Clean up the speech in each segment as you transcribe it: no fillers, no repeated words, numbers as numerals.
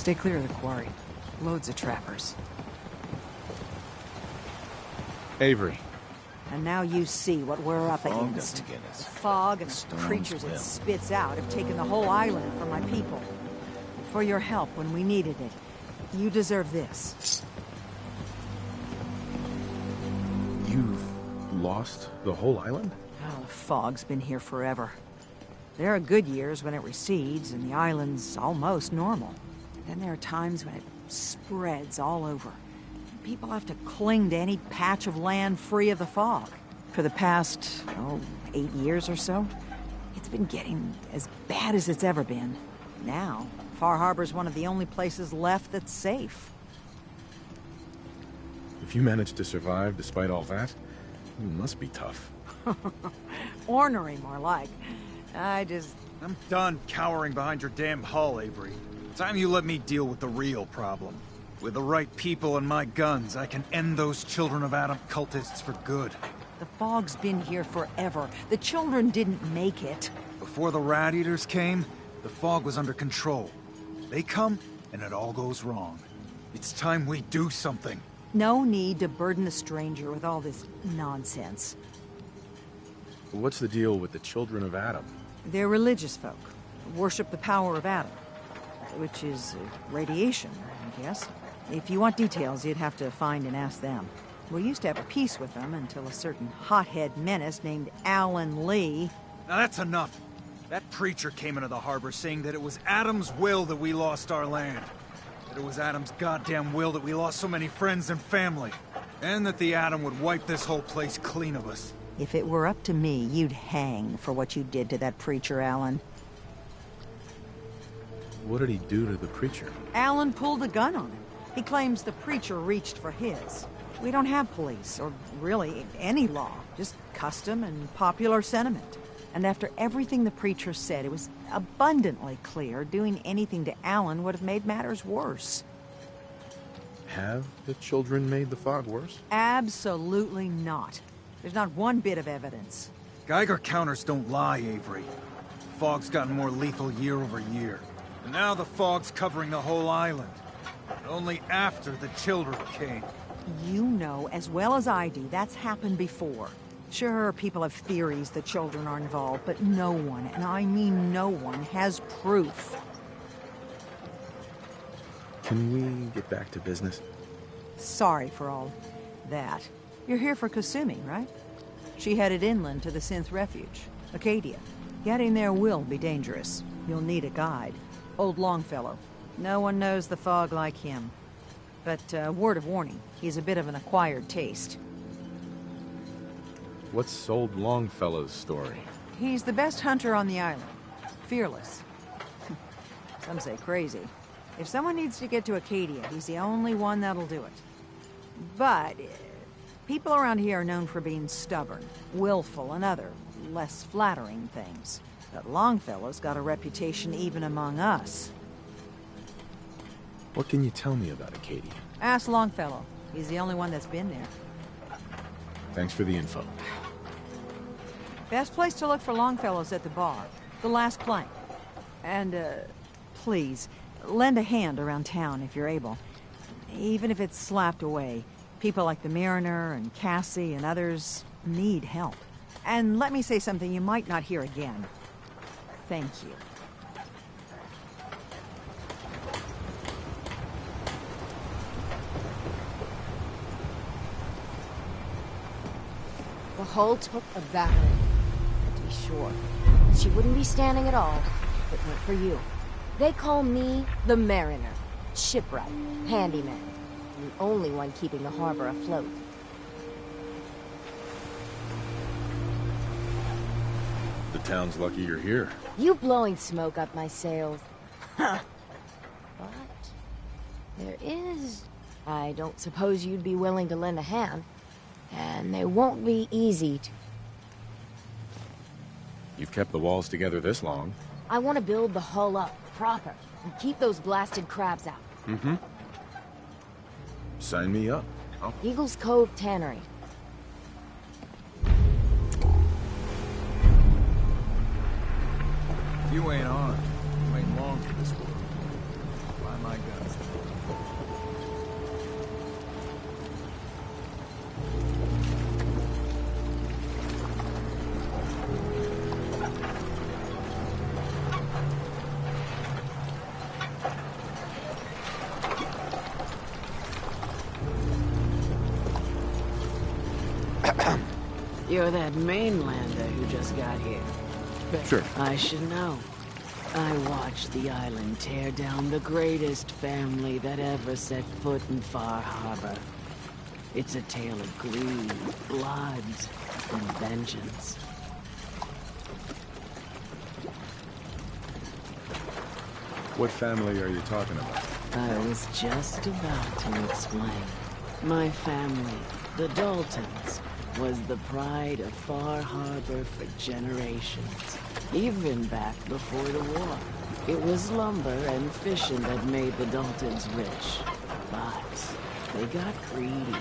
Stay clear of the quarry. Loads of trappers. Avery. And now you see what we're up against. The fog and the creatures it spits out have taken the whole island from my people. For your help when we needed it. You deserve this. You've lost the whole island? Oh, the fog's been here forever. There are good years when it recedes and the island's almost normal. Then there are times when it spreads all over. People have to cling to any patch of land free of the fog. For the past, 8 years or so, it's been getting as bad as it's ever been. Now, Far Harbor's one of the only places left that's safe. If you managed to survive despite all that, it must be tough. Ornery, more like. I'm done cowering behind your damn hull, Avery. Time you let me deal with the real problem. With the right people and my guns, I can end those Children of Adam cultists for good. The fog's been here forever. The children didn't make it. Before the Rat Eaters came, the fog was under control. They come, and it all goes wrong. It's time we do something. No need to burden the stranger with all this nonsense. What's the deal with the Children of Adam? They're religious folk. Worship the power of Adam. Which is radiation, I guess. If you want details, you'd have to find and ask them. We used to have a peace with them until a certain hothead menace named Alan Lee... Now that's enough. That preacher came into the harbor saying that it was Adam's will that we lost our land. That it was Adam's goddamn will that we lost so many friends and family. And that the Atom would wipe this whole place clean of us. If it were up to me, you'd hang for what you did to that preacher, Alan. What did he do to the preacher? Alan pulled a gun on him. He claims the preacher reached for his. We don't have police, or really any law. Just custom and popular sentiment. And after everything the preacher said, it was abundantly clear doing anything to Alan would have made matters worse. Have the children made the fog worse? Absolutely not. There's not one bit of evidence. Geiger counters don't lie, Avery. The fog's gotten more lethal year over year. And now the fog's covering the whole island. But only after the children came. You know as well as I do that's happened before. Sure, people have theories that children are involved, but no one, and I mean no one, has proof. Can we get back to business? Sorry for all that. You're here for Kasumi, right? She headed inland to the Synth Refuge, Acadia. Getting there will be dangerous. You'll need a guide. Old Longfellow. No one knows the fog like him. But, word of warning, he's a bit of an acquired taste. What's old Longfellow's story? He's the best hunter on the island. Fearless. Some say crazy. If someone needs to get to Acadia, he's the only one that'll do it. But people around here are known for being stubborn, willful, and other, less flattering things. But Longfellow's got a reputation even among us. What can you tell me about Acadia? Ask Longfellow. He's the only one that's been there. Thanks for the info. Best place to look for Longfellow's at the bar. The last plank. And, please, lend a hand around town if you're able. Even if it's slapped away. People like the Mariner and Cassie and others need help. And let me say something you might not hear again. Thank you. The hull took a battering, to be sure. She wouldn't be standing at all if it weren't for you. They call me the Mariner, shipwright, handyman, the only one keeping the harbor afloat. The town's lucky you're here. You blowing smoke up my sails. Huh. But there is... I don't suppose you'd be willing to lend a hand. And they won't be easy to... You've kept the walls together this long. I want to build the hull up, proper, and keep those blasted crabs out. Mm-hmm. Sign me up. Eagle's Cove Tannery. If you ain't on, you ain't long for this world. By my my guns. You're that mainlander who just got here. Sure. I should know. I watched the island tear down the greatest family that ever set foot in Far Harbor. It's a tale of greed, blood, and vengeance. What family are you talking about? I was just about to explain. My family, the Daltons, was the pride of Far Harbor for generations, even back before the war. It was lumber and fishing that made the Daltons rich, but they got greedy,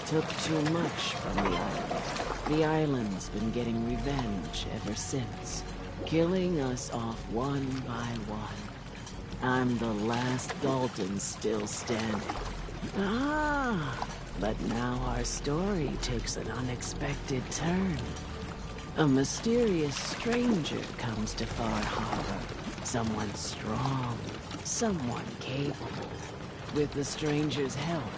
took too much from the island. The island's been getting revenge ever since, killing us off one by one. I'm the last Dalton still standing. Ah! But now our story takes an unexpected turn. A mysterious stranger comes to Far Harbor. Someone strong, someone capable. With the stranger's help,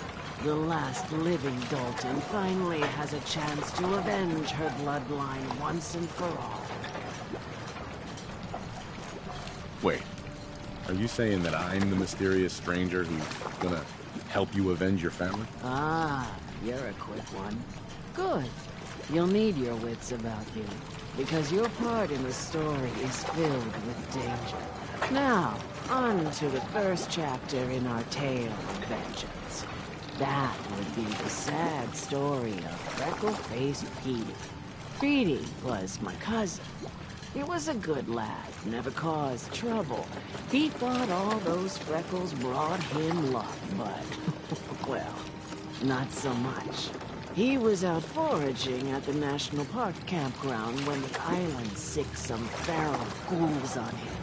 the last living Dalton finally has a chance to avenge her bloodline once and for all. Wait. Are you saying that I'm the mysterious stranger who's gonna help you avenge your family? Ah, you're a quick one. Good. You'll need your wits about you, because your part in the story is filled with danger. Now, on to the first chapter in our tale of vengeance. That would be the sad story of freckle-faced Petey. Petey was my cousin. He was a good lad, never caused trouble. He thought all those freckles brought him luck, but, well, not so much. He was out foraging at the National Park campground when the island sicked some feral ghouls on him.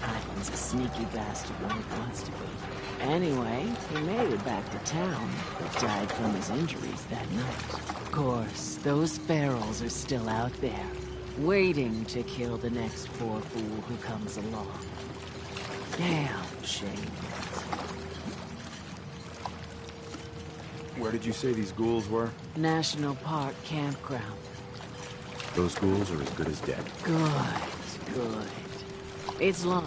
Island's a sneaky bastard when it wants to be. Anyway, he made it back to town, but died from his injuries that night. Of course, those ferals are still out there, waiting to kill the next poor fool who comes along. Damn shame. Where did you say these ghouls were? National Park campground. Those ghouls are as good as dead. Good, good. It's long.